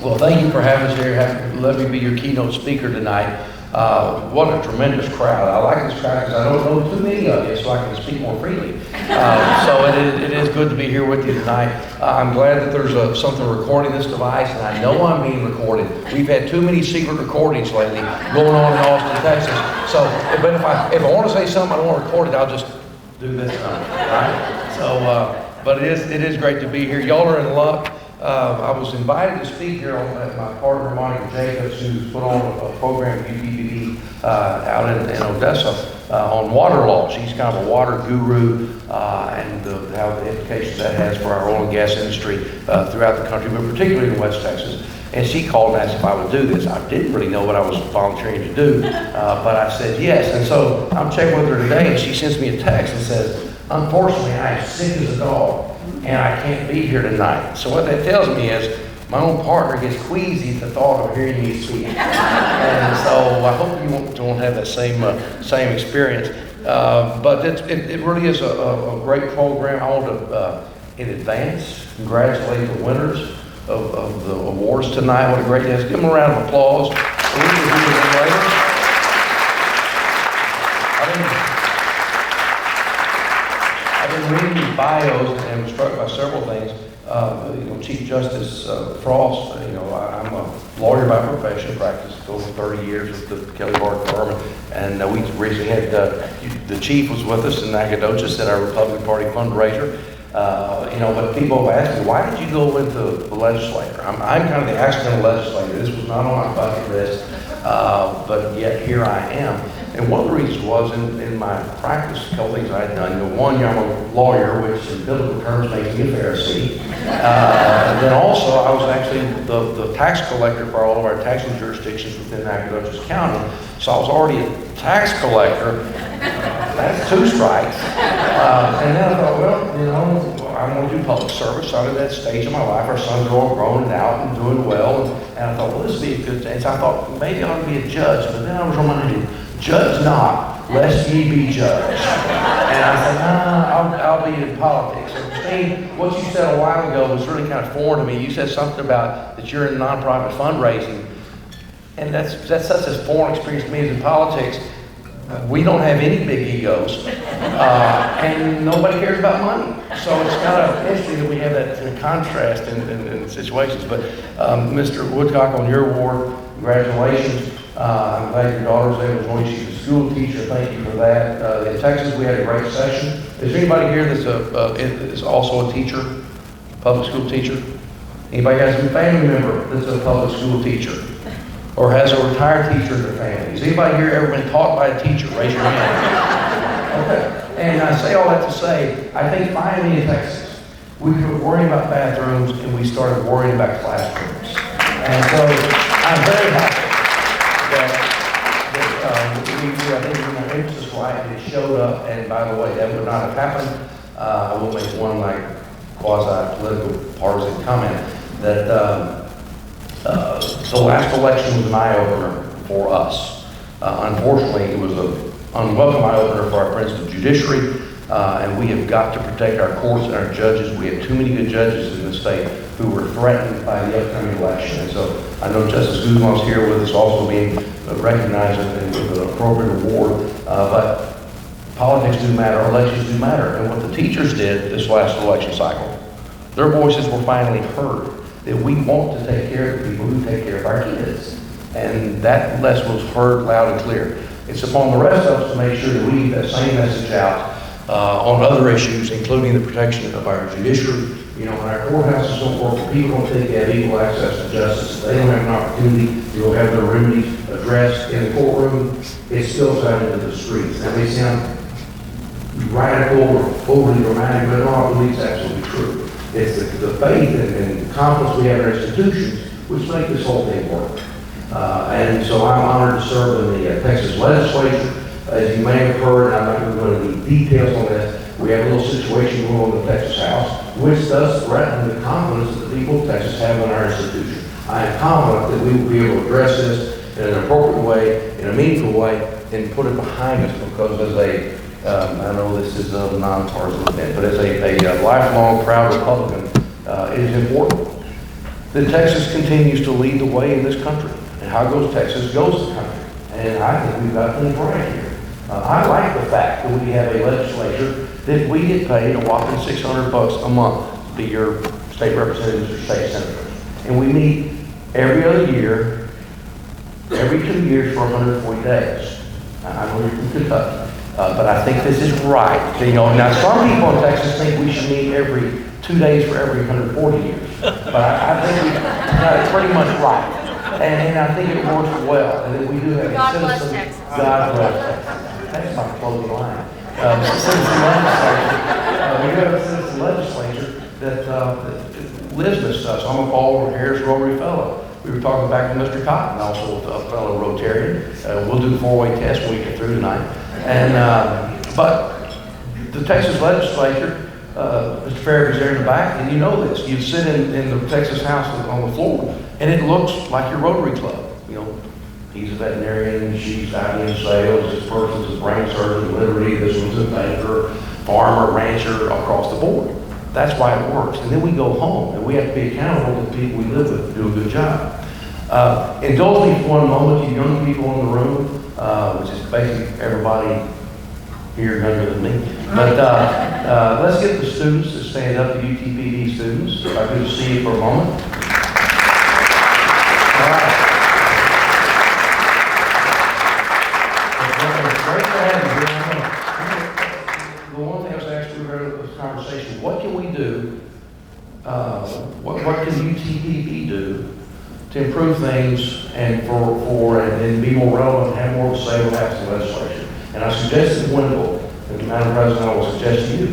Well, thank you for having us here. Let me be your keynote speaker tonight. What a tremendous crowd. I like this crowd because I don't know too many of you, so I can speak more freely. So it is good to be here with you tonight. I'm glad that there's something recording this device, and I know I'm being recorded. We've had too many secret recordings lately going on in Austin, Texas. So, but if I want to say something I don't want to record it, I'll just do this. Right? So, but it is great to be here. Y'all are in luck. I was invited to speak here on my partner Monica Jacobs, who's put on a program at UPBD out in Odessa on water law. She's kind of a water guru and how the implications that has for our oil and gas industry throughout the country, but particularly in West Texas. And she called and asked if I would do this. I didn't really know what I was volunteering to do, but I said yes. And so I'm checking with her today, and she sends me a text and says, "Unfortunately, I am sick as a dog, and I can't be here tonight." So what that tells me is my own partner gets queasy at the thought of hearing me speak. And so I hope you won't have that same experience. But it really is a great program. I want to, in advance, congratulate the winners of the awards tonight. What a great day. Give them a round of applause. We can do them later. I've been reading these bios and was struck by several things. Chief Justice Frost, I'm a lawyer by profession, practiced over 30 years with the Kelly Bar firm, and we recently had the chief was with us in Nacogdoches at our Republican Party fundraiser. But people have asked me, why did you go into the legislature? I'm kind of the accidental legislator. This was not on my bucket list, but yet here I am. And one of the reasons was in my practice, a couple things I had done. One, I'm a lawyer, which in biblical terms makes me a Pharisee. Then also, I was actually the tax collector for all of our taxing jurisdictions within Nacogdoches County. So I was already a tax collector. That's 2 strikes. And then I thought, I want to do public service. So I'm at that stage of my life. Our sons are all grown and out and doing well. And I thought, well, this would be a good thing. So I thought, maybe I ought to be a judge. But then I was reminded, judge not, lest ye be judged. And I said, I'll be in politics. And Christine, what you said a while ago was really kind of foreign to me. You said something about that you're in nonprofit fundraising. And that's such a foreign experience to me as in politics. We don't have any big egos, and nobody cares about money. So it's kind of interesting that we have that contrast in situations. But Mr. Woodcock, on your award, congratulations. I'm glad your daughter's able to join. She's a school teacher. Thank you for that. In Texas, we had a great session. Is there anybody here that's is also a teacher, public school teacher? Anybody has a family member that's a public school teacher? Or has a retired teacher in their family? Has anybody here ever been taught by a teacher? Raise your hand. Okay. And I say all that to say, I think finally in Texas, we quit worrying about bathrooms and we started worrying about classrooms. And so I'm very happy that I think when the emphasis right, it showed up. And by the way, that would not have happened. I will make one quasi-political partisan comment that the last election was an eye-opener for us. Unfortunately, it was an unwelcome eye-opener for our friends of the judiciary, and we have got to protect our courts and our judges. We have too many good judges in the state who were threatened by the upcoming election. And so I know Justice Guzman's here with us, also being recognized with an appropriate award. But politics do matter, elections do matter. And what the teachers did this last election cycle, their voices were finally heard. That we want to take care of the people who take care of our kids. And that lesson was heard loud and clear. It's upon the rest of us to make sure that we get that same message out on other issues, including the protection of our judiciary. When our courthouses don't work, people don't think they have equal access to justice. They don't have an opportunity to go have their remedies addressed in the courtroom. It spills out into the streets. That may sound radical or overly dramatic, but no, I believe it's absolutely true. It's the faith and confidence we have in our institutions which make this whole thing work. And so I'm honored to serve in the Texas legislature. As you may have heard, I'm not going to go into any details on this, we have a little situation going on in the Texas House, which does threaten the confidence that the people of Texas have in our institution. I am confident that we will be able to address this in an appropriate way, in a meaningful way, and put it behind us because as I know this is a non-partisan event, but as a lifelong proud Republican, it is important that Texas continues to lead the way in this country. And how goes Texas goes the country. And I think we've got things right here. I like the fact that we have a legislature that we get paid a whopping $600 a month to be your state representatives or state senators. And we meet every other year, every 2 years for 140 days. I know you're from Kentucky, but I think this is right. You know, now some people in Texas think we should meet every 2 days for every 140 years. But I think we got it pretty much right. And I think it works well. And that we do have God a bless citizen. Texas. God bless Texas. That's my closing line. Citizen legislature. We have a citizen legislature that lives this stuff. So I'm a Paul Harris Rotary Fellow. We were talking back to Mr. Cotton, also a fellow Rotarian. We'll do the 4-way test when we get through tonight. And but the Texas legislature, Mr. Farragher's there in the back, and you know this. You sit in the Texas House on the floor, and it looks like your Rotary Club. You know, he's a veterinarian, she's out in sales, this person's a brain surgeon, literally, this one's a banker, farmer, rancher, across the board. That's why it works. And then we go home, and we have to be accountable to the people we live with to do a good job. Indulge me for one moment, you young people in the room, which is basically everybody here younger than me. But let's get the students to stand up, the UTPD students. If I could see you for a moment. All right. It's great to have you here. The one thing I was asking you in this conversation, what can we do, what can UTPD do to improve things and and be more relevant and have more to say when it happens to legislation? And I suggested Wendell, and Madam President, I will suggest to you.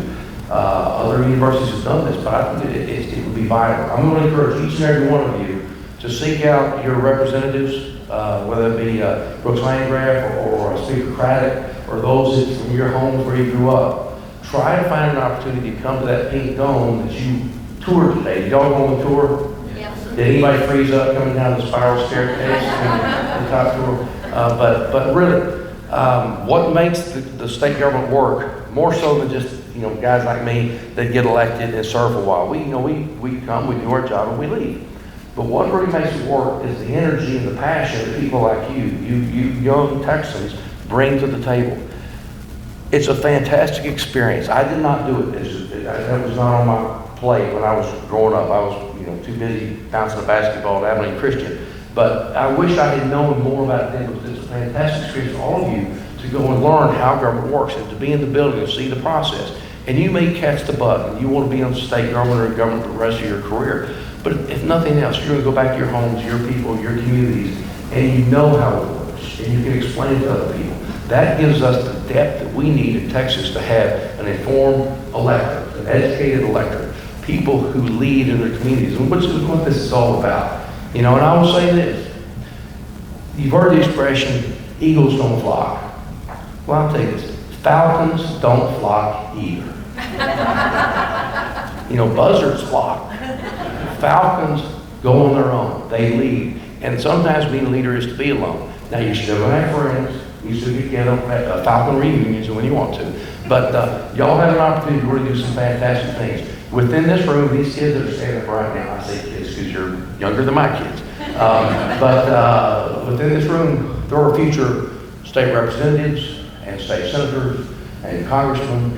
Other universities have done this, but I think it would be vital. I'm going to encourage each and every one of you to seek out your representatives, whether it be Brooks Landgraf or Speaker Craddock, or those from your homes where you grew up. Try to find an opportunity to come to that pink dome that you toured today. Did y'all go on the tour? Yes. Did anybody freeze up coming down the spiral staircase and the top tour? But really, what makes the state government work more so than just guys like me that get elected and serve a while? We come, we do our job, and we leave. But what really makes it work is the energy and the passion that people like you young Texans bring to the table. It's a fantastic experience. I did not do it. That was not on my plate when I was growing up. I was too busy bouncing a basketball at Abilene Christian. But I wish I had known more about it then, because it's a fantastic experience for all of you to go and learn how government works and to be in the building and see the process. And you may catch the bug and you want to be on state government or government for the rest of your career. But if nothing else, you're going to go back to your homes, your people, your communities, and you know how it works. And you can explain it to other people. That gives us the depth that we need in Texas to have an informed electorate, an educated electorate, people who lead in their communities, and which is what this is all about. And I will say this. You've heard the expression, eagles don't flock. Well, I'll tell you this. Falcons don't flock either. Buzzards flock. Falcons go on their own. They lead. And sometimes being a leader is to be alone. Now, you're still going to have friends. You still get together at Falcon reunions when you want to. But y'all have an opportunity to really do some fantastic things. Within this room, these kids that are standing up right now, I say kids because you're younger than my kids. But within this room, there are future state representatives and state senators and congressmen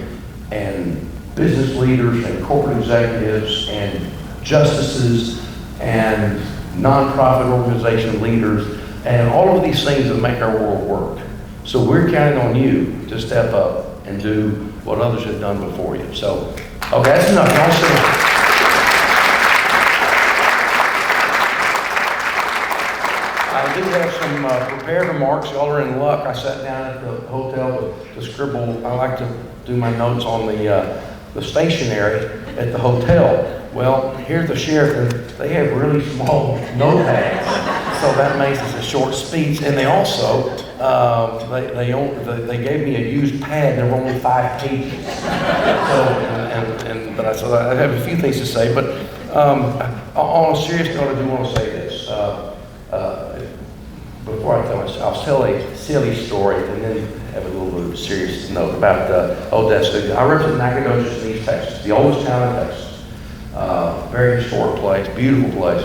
and business leaders and corporate executives and justices and nonprofit organization leaders and all of these things that make our world work. So we're counting on you to step up and do what others have done before you. So, okay, that's enough. Y'all sit down. I do have some prepared remarks. Y'all are in luck. I sat down at the hotel to scribble. I like to do my notes on the stationery at the hotel. Well, here at the Sheraton, they have really small notepads, so that makes it a short speech. And they also they gave me a used pad. There were only 5 pages. So I have a few things to say, but on a serious note, I do want to say this. Before I tell myself, I'll tell a silly story and then have a little bit of a serious note about Odessa. I represent Nacogdoches in East Texas, the oldest town in Texas. Very historic place, beautiful place.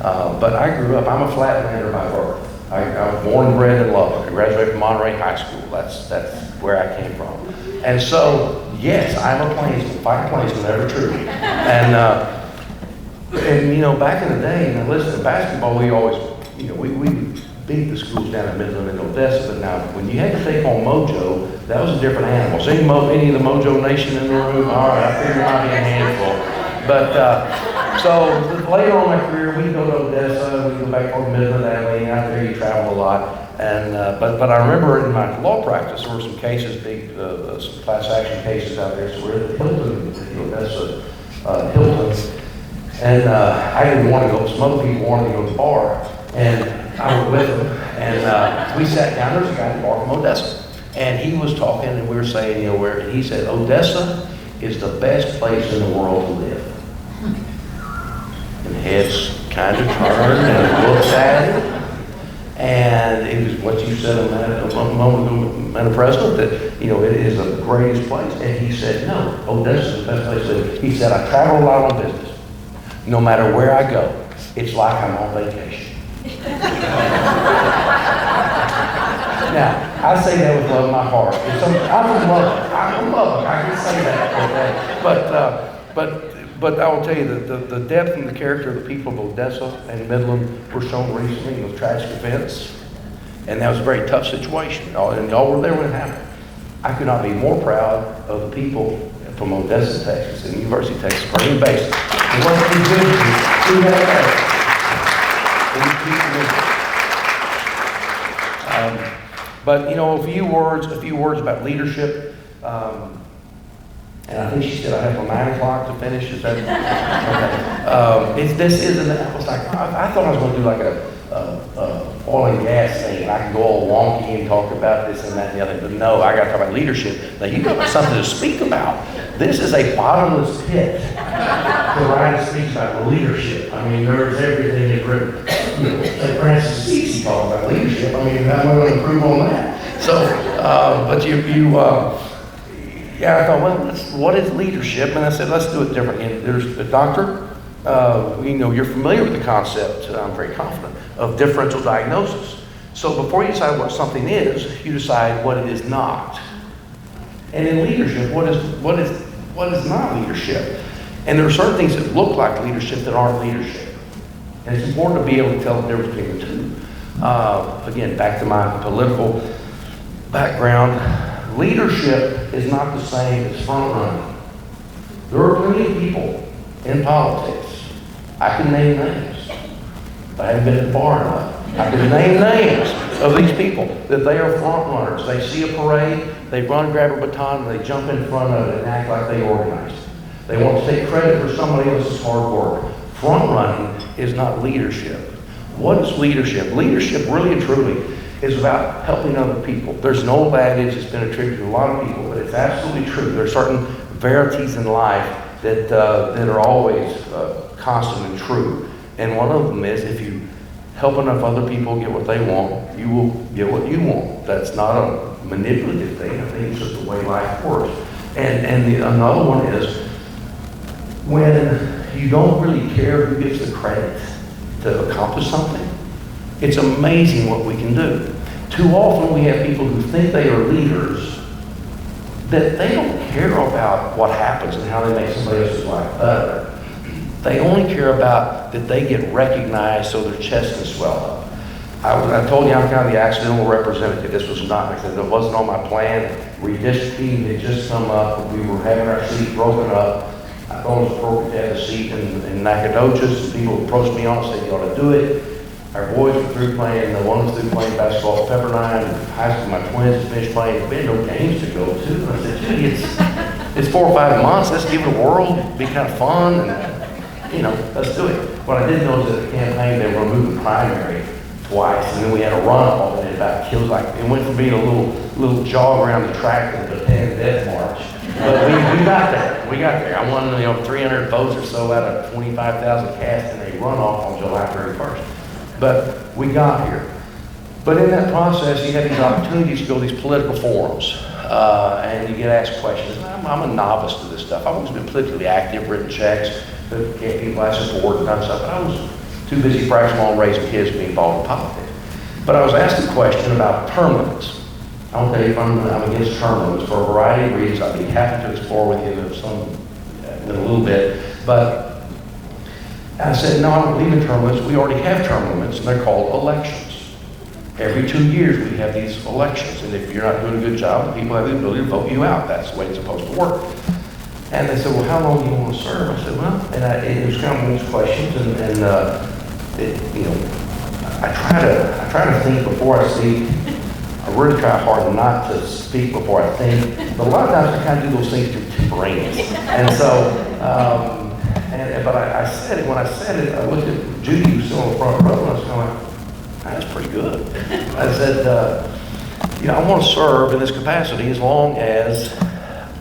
But I grew up, I'm a flatlander by birth. I was born and bred in Lubbock. I graduated from Monterey High School. That's where I came from. And so, yes, I'm a plainsman. Fighting plainsman, never true. And you know, back in the day, now listen, basketball, we always, you know, we beat the schools down in Midland and Odessa, but now when you had to take on Mojo, that was a different animal. So any of the Mojo Nation in the room? All right, I figured it might be a handful. But so later on in my career, we'd go to Odessa, we'd go back over Midland Alley, and out there you travel a lot. And but I remember in my law practice, there were some cases, big some class action cases out there. So we're at the Hilton, the Odessa Hilton. And I didn't want to go, some other people wanted to go to the bar, and I was with them, and we sat down. There's a guy at the bar from Odessa, and he was talking, and we were saying, you know, and he said, Odessa is the best place in the world to live. And heads kind of turned and looked at it, and it was what you said a moment ago, Madam President, that, you know, it is the greatest place. And he said, no, Odessa is the best place to live. He said, I travel a lot on business. No matter where I go, it's like I'm on vacation. Now, I say that with love in my heart. I'm from Lubbock. I'm from Lubbock. I can say that. Okay? But I will tell you that the depth and the character of the people of Odessa and Midland were shown recently in those tragic events. And that was a very tough situation. And y'all were there when it happened. I could not be more proud of the people from Odessa, Texas, and University of Texas, Green Basin. And what they do but you know, a few words about leadership. And I think she said I have till 9 o'clock to finish. Is that okay? This isn't. I was like, I thought I was going to do like a oil and gas thing, and I can go all wonky and talk about this and that and the other. But no, I got to talk about leadership. Now you got something to speak about. This is a bottomless pit to write a speech about leadership. I mean, there's everything that's written. You know, like Francis Assisi talked about leadership. I mean, how am I going to improve on that? So, but yeah, I thought, well, what is leadership? And I said, let's do it different. And there's the doctor. You know, you're familiar with the concept, I'm very confident, of differential diagnosis. So before you decide what something is, you decide what it is not. And in leadership, what is not leadership? And there are certain things that look like leadership that aren't leadership. And it's important to be able to tell the difference between the two. Again, back to my political background, leadership is not the same as front running. There are plenty of people in politics. I can name names. I haven't been at the bar enough. I can name names of these people that they are front runners. They see a parade, they run, grab a baton, and they jump in front of it and act like they organized it. They want to take credit for somebody else's hard work. Front running is not leadership. What is leadership? Leadership really and truly is about helping other people. There's an old adage that's been attributed to a lot of people, but it's absolutely true. There are certain verities in life that are always constant and true. And one of them is if you help enough other people get what they want, you will get what you want. That's not a manipulative thing. I think it's just the way life works. And another one is when you don't really care who gets the credit to accomplish something. It's amazing what we can do. Too often we have people who think they are leaders that they don't care about what happens and how they make somebody else's life better. They only care about that they get recognized so their chest can swell up. I told you I'm kind of the accidental representative. This was not, like I said, it wasn't on my plan. Redistricting had just come up. We were having our seat broken up. I thought it was appropriate to have a seat in Nacogdoches. People approached me on it and said, you ought to do it. Our boys were through playing, one was through playing basketball at Pepperdine, high school, my twins had finished playing. There had been no games to go to. And I said, Judy, it's 4 or 5 months, let's give it a whirl, it'd be kind of fun, and, you know, let's do it. What I didn't know is that the campaign, they were moving primary twice, and then we had a runoff, and it about killed, like, it went from being a little jog around the track to the 10 death march. But we got there. We got there. I won, 300 votes or so out of 25,000 cast in a runoff on July 31st. But we got here. But in that process, you have these opportunities to go to these political forums, and you get asked questions. I'm a novice to this stuff. I've always been politically active, written checks, gave people I support and done stuff. But too busy practicing law and raising kids to be involved in politics. But I was asked a question about term limits. I'll tell you if I'm against term limits for a variety of reasons. I'd be happy to explore with you in a little bit. But I said, no, I don't believe in term limits. We already have term limits, and they're called elections. Every 2 years we have these elections, and if you're not doing a good job, the people have the ability to vote you out. That's the way it's supposed to work. And they said, well, how long do you want to serve? I said, well, and it was kind of one of these questions, and I try to think before I speak. I really try hard not to speak before I think, but a lot of times I kind of do those things contemporaneous. And so, but I said it, when I said it, I looked at Judy, who was still on the front row, and I was kind of like, that's pretty good. I said, I want to serve in this capacity as long as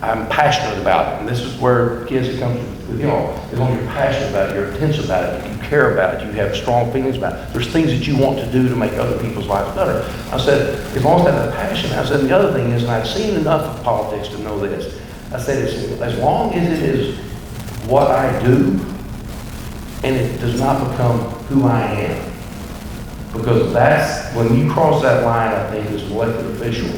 I'm passionate about it. And this is where kids that come with y'all, as long as you're passionate about it, you're intense about it, you care about it, you have strong feelings about it. There's things that you want to do to make other people's lives better. I said, as long as I have that passion. I said, the other thing is, and I've seen enough of politics to know this, I said, as long as it is what I do, and it does not become who I am. Because that's, when you cross that line, I think, as an elected official,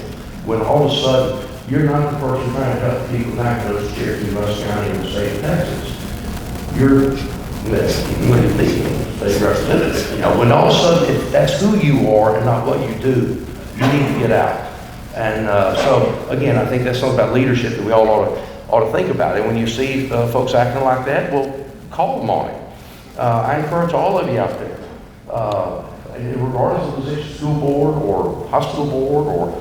when all of a sudden, you're not the person trying to help people not go to Cherokee, Russ County, and the state of Texas. You're the state representative. When all of a sudden, if that's who you are and not what you do, you need to get out. And so, again, I think that's something about leadership that we all ought to think about. And when you see folks acting like that, well, call them on it. I encourage all of you out there, regardless of position, school board or hospital board or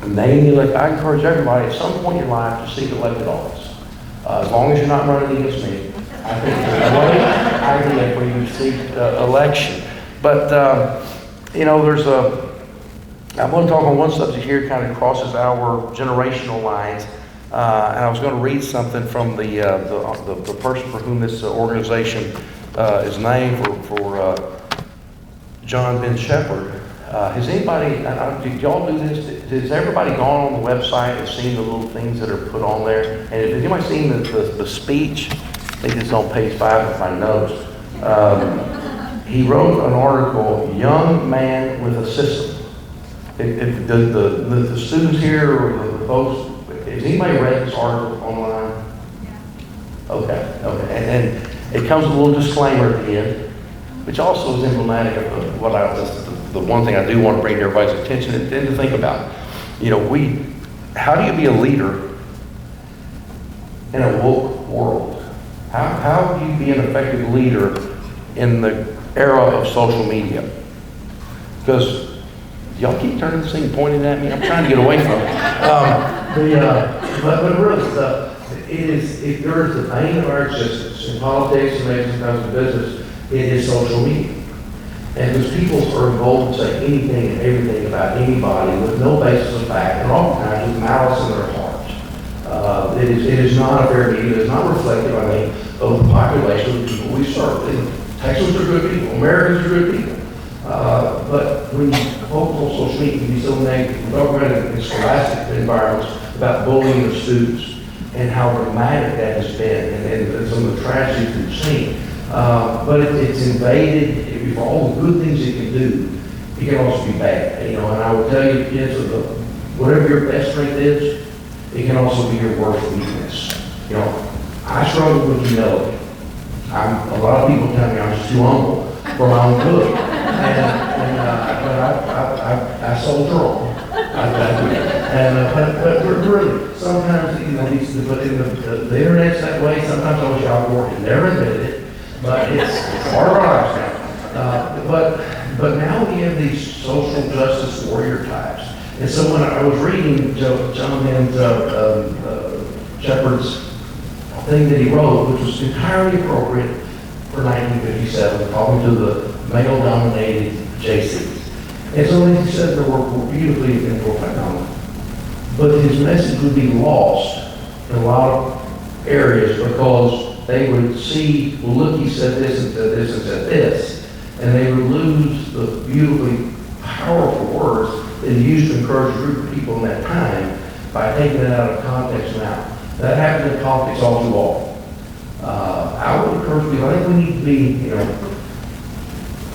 I encourage everybody at some point in your life to seek elected office. As long as you're not running against me, I think it's a great idea for you to seek election. But, I'm going to talk on one subject here, kind of crosses our generational lines. And I was going to read something from the person for whom this organization is named, for John Ben Shepherd. Has anybody, did y'all do this? Has everybody gone on the website and seen the little things that are put on there? And has anybody seen the speech? I think it's on page 5 of my notes. He wrote an article, Young Man with a System. If the students here or the folks, has anybody read this article online? Okay. And it comes with a little disclaimer at the end, which also is emblematic of what the one thing I do want to bring to everybody's attention and to think about. How do you be a leader in a woke world? How do you be an effective leader in the era of social media? Because y'all keep turning this thing and pointing at me. I'm trying to get away from it. But really, if there is the vein of our existence in politics and maybe sometimes in business, it is social media. And because people are involved in saying anything and everything about anybody with no basis of fact, and oftentimes with malice in their hearts. It is not a fair media. It is not reflective, I think, of the population of the people we serve. And Texans are good people. Americans are good people. But when you focus on social media, it can be so negative. We talk about it in scholastic environments about bullying of students and how dramatic that has been and some of the tragedies we've seen. But it's invaded. For all the good things it can do, it can also be bad. And I will tell you, kids, whatever your best strength is, it can also be your worst weakness. I struggle with humility. A lot of people tell me I'm just too humble for my own good. But I soldier on. But really, sometimes, the internet's that way. Sometimes I wish I worked and never admitted it. But it's part of our lives now. But now we have these social justice warrior types. And so when I was reading John and Shepherd's thing that he wrote, which was entirely appropriate for 1957, talking to the male-dominated JCs. And so he said there were beautifully and profound. But his message would be lost in a lot of areas because they would see, well, look, he said this and said this and said this. And they would lose the beautifully powerful words that he used to encourage a group of people in that time by taking it out of context now. That happens in politics all too often. I would encourage people, I think we need to be,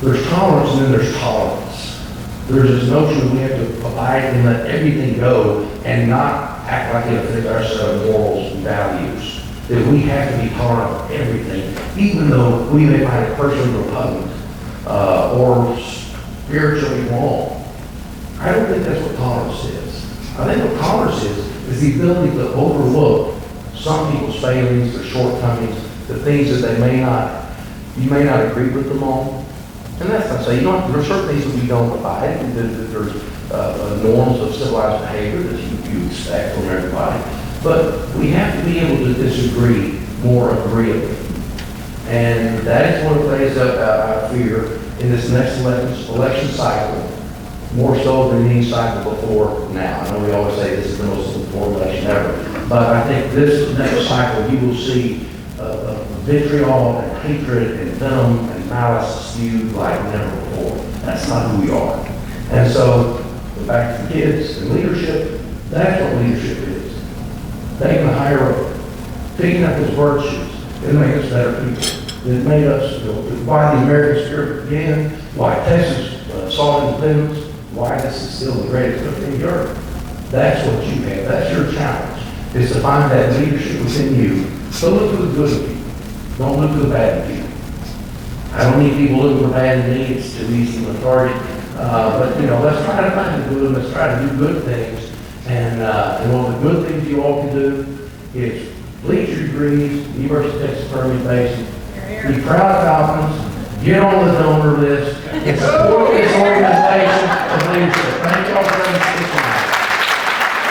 there's tolerance and then there's tolerance. There's this notion we have to abide and let everything go and not act like it affects our set of morals and values. That we have to be tolerant of everything, even though we may find a person repugnant or spiritually wrong. I don't think that's what tolerance is. I think what tolerance is the ability to overlook some people's failings, their shortcomings, the things that you may not agree with them on. And that's not to say, there's certain things that we don't abide, that there's norms of civilized behavior that you expect from everybody. But we have to be able to disagree more agreeably. And that is one of the things that I fear in this next election cycle, more so than any cycle before now. I know we always say this is the most important election ever, but I think this next cycle you will see vitriol and hatred and venom and malice spewed like never before. That's not who we are. And so, back to the kids and leadership, that's what leadership is. Taking the higher road, picking up his virtues, it made us better people. It made us, why the American spirit began, why Texas saw independence, why this is still the greatest country in Europe. That's what you have. That's your challenge, is to find that leadership within you. So look for the good in people. Don't look for the bad in people. I don't need people looking for bad in me. It's too easy to target. But let's try to find the good. Let's try to do good things. And one of the good things you all can do is complete your degrees, University of Texas Permian Basin. Be proud of Falcons. Get on the donor list. And support this organization of leadership. Thank you all for sticking.